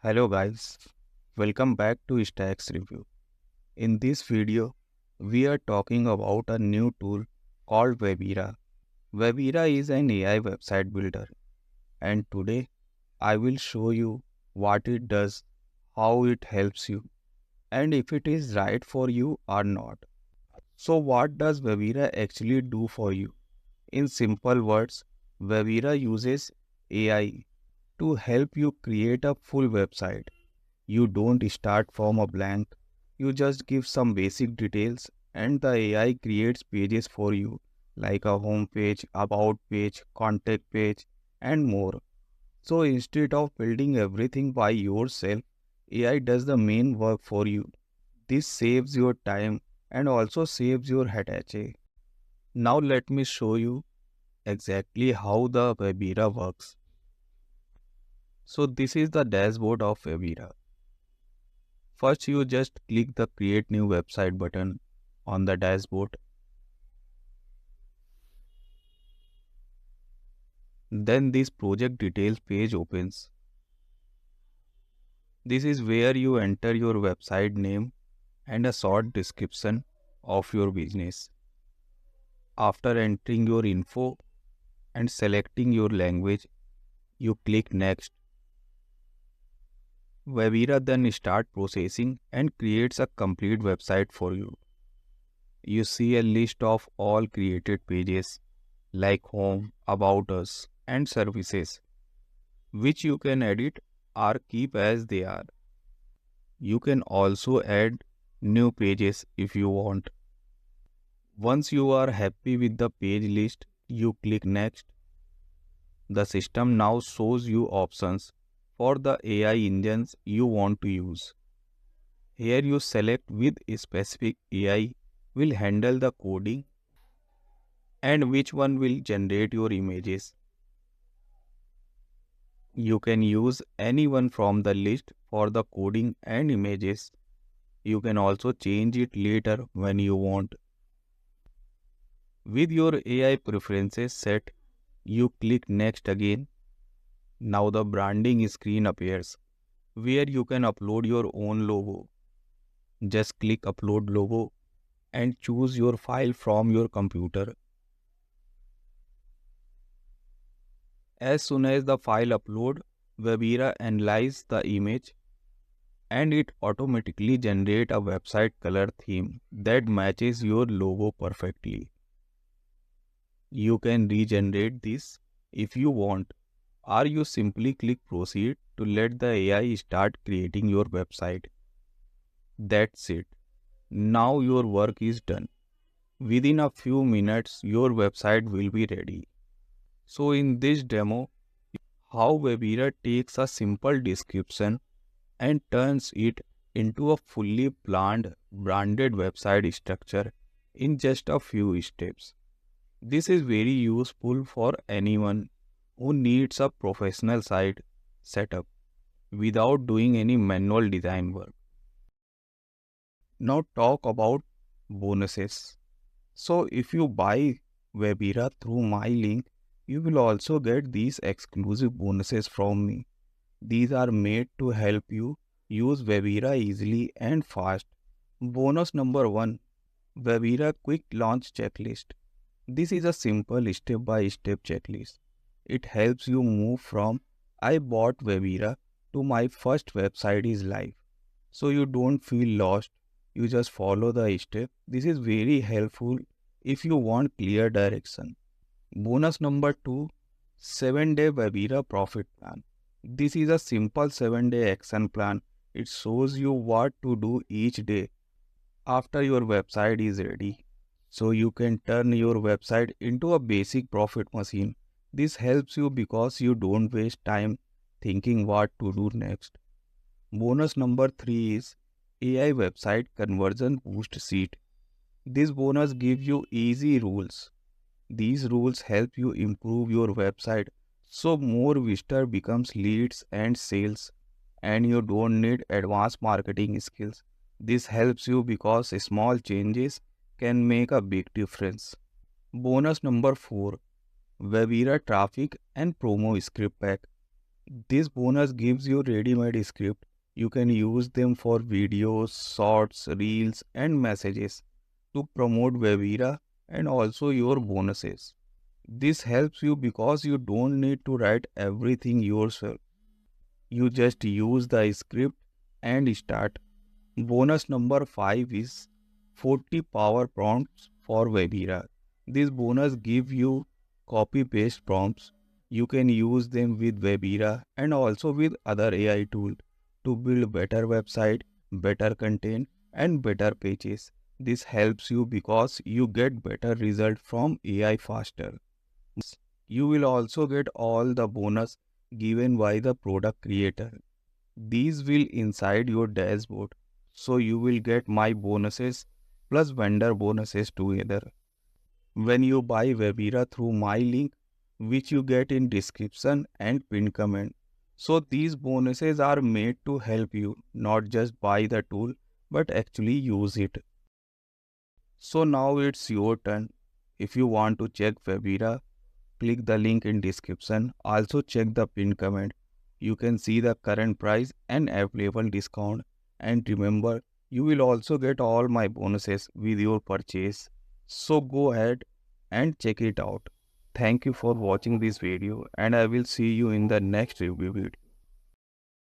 Hello guys, welcome back to Stacks Review. In this video, we are talking about a new tool called Webira. Webira is an AI website builder, and today I will show you what it does, how it helps you, and if it is right for you or not. So what does Webira actually do for you? In simple words, Webira uses AI to help you create a full website. You don't start from a blank, you just give some basic details and the AI creates pages for you like a home page, about page, contact page and more. So instead of building everything by yourself, AI does the main work for you. This saves your time and also saves your headache. Now let me show you exactly how the Webira works. So this is the dashboard of Webira. First, you just click the Create New Website button on the dashboard. Then this project details page opens. This is where you enter your website name and a short description of your business. After entering your info and selecting your language, you click Next. Webira then start processing and creates a complete website for you. You see a list of all created pages like home, about us, and services, which you can edit or keep as they are. You can also add new pages if you want. Once you are happy with the page list, you click Next. The system now shows you options for the AI engines you want to use. Here you select which specific AI will handle the coding and which one will generate your images. You can use any one from the list for the coding and images. You can also change it later when you want. With your AI preferences set, you click Next again. Now the branding screen appears, where you can upload your own logo. Just click Upload Logo and choose your file from your computer. As soon as the file upload, Webira analyzes the image and it automatically generates a website color theme that matches your logo perfectly. You can regenerate this if you want, or you simply click Proceed to let the AI start creating your website. That's it. Now your work is done. Within a few minutes, your website will be ready. So in this demo, how Webira takes a simple description and turns it into a fully planned, branded website structure in just a few steps. This is very useful for anyone who needs a professional site setup without doing any manual design work. Now talk about bonuses. So if you buy Webira through my link, you will also get these exclusive bonuses from me. These are made to help you use Webira easily and fast. Bonus number 1, Webira Quick Launch Checklist. This is a simple step-by-step checklist. It helps you move from I bought Webira to my first website is live. So you don't feel lost, you just follow the step. This is very helpful if you want clear direction. Bonus number 2, 7-day Webira Profit Plan. This is a simple 7-day action plan. It shows you what to do each day after your website is ready. So you can turn your website into a basic profit machine. This helps you because you don't waste time thinking what to do next. Bonus number 3 is AI Website Conversion Boost Sheet. This bonus gives you easy rules. These rules help you improve your website so more visitor becomes leads and sales and you don't need advanced marketing skills. This helps you because small changes can make a big difference. Bonus number 4, Webira Traffic and Promo Script Pack. This bonus gives you ready-made script. You can use them for videos, shorts, reels, and messages to promote Webira and also your bonuses. This helps you because you don't need to write everything yourself. You just use the script and start. Bonus number 5 is 40 power prompts for Webira. This bonus gives you copy paste prompts. You can use them with Webira and also with other AI tools to build better website, better content and better pages. This helps you because you get better result from AI faster. You will also get all the bonus given by the product creator. These will inside your dashboard. So you will get my bonuses plus vendor bonuses together. When you buy Webira through my link, which you get in description and pinned comment. So these bonuses are made to help you not just buy the tool but actually use it. So now it's your turn. If you want to check Webira, click the link in description. Also check the pinned comment. You can see the current price and available discount. And remember, you will also get all my bonuses with your purchase. So go ahead and check it out. Thank you for watching this video and I will see you in the next review video.